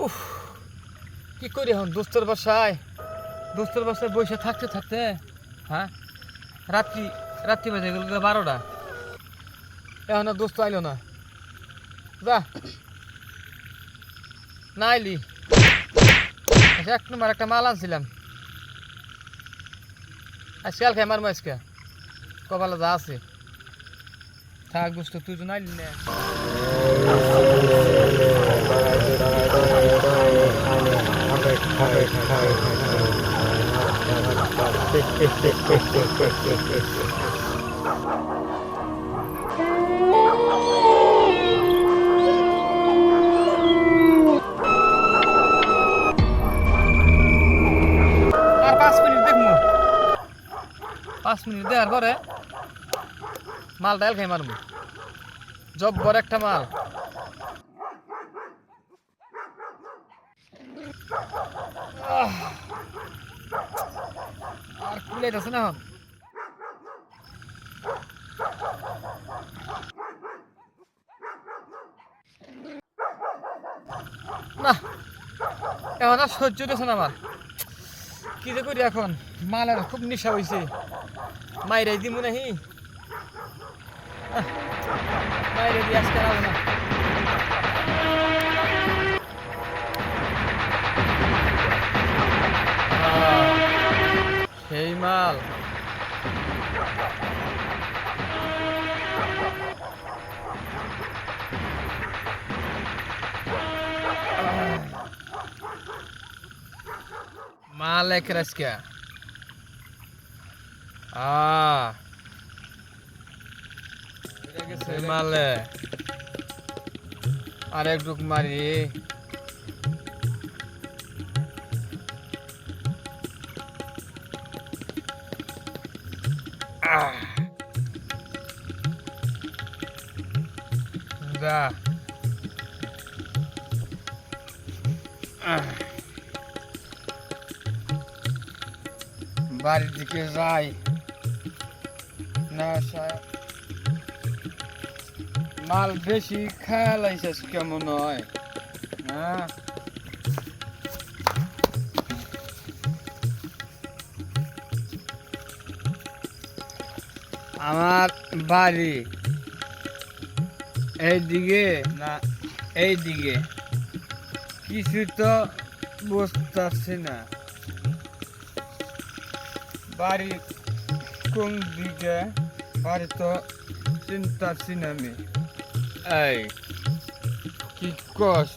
উফ, কি করি এখন দোস্তের বাসায় বসে থাকতে থাকতে হ্যাঁ রাত্রি রাত্রি বাজে গেল 12টা। এখন আর দোস্ত আইলো না, যা না আইলি। আচ্ছা, 1 নম্বর একটা মাল আনছিলাম, আজকাল খাই মারমো আজকে, কপালে যা আছে থাক। দোস্ত তুই তো নাইলি না। আর 5 মিনিট দেখবো, 5 মিনিট দেওয়ার পরে মাল ডাল খাই মারবো, জব্বর একটা মাল। আর কুলাইতেছে না এখন। না এখন আর সহ্য হতেছে না আমার, কি যে করি এখন। মালের খুব নেশা হয়েছে, মাইরাই দিমু নাহি, মাইরে দিয়ে আজকে আর না। সেই মাল মাল এক আজকে মালে আর এক ডুক মারি। যা বাড়ির দিকে যাই না, মাল বেশি খেলাইছিস কেমন হয়। হ্যাঁ আমার বাড়ি এইদিকে না এইদিকে, কিছু তো বুঝতে পারছি না। বাড়ি কোন দিকে, বাড়ি তো চিনতে পারছি না আমি। এই কি কস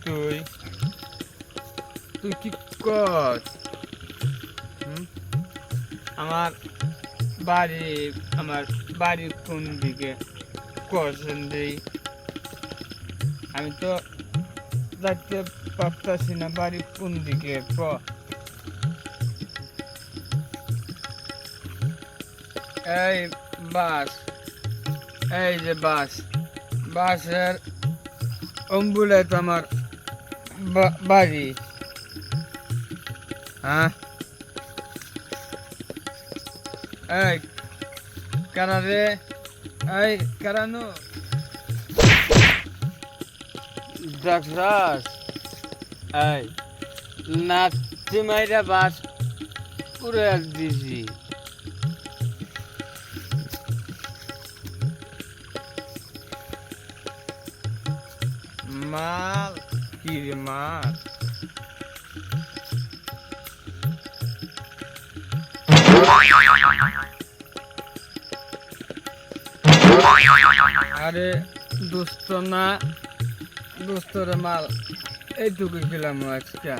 তুই, তুই কি কস? আমার বাড়ি কোন দিকে কসেন দেই, আমি তো যাইতে পারতাছি না। বাড়ি কোন দিকে ক? এই বাস, এই যে বাসের অম্বুলে তো আমার বাড়ি। হ্যাঁ এই কারা রে, এই কারানো দেখছাস? এই নাচি মাইরা বাস পুরে দিছি। মাল কি রে মাল? আরে দোস্ত না, দোস্তর মাল এইটুকু খেলাম আজকে।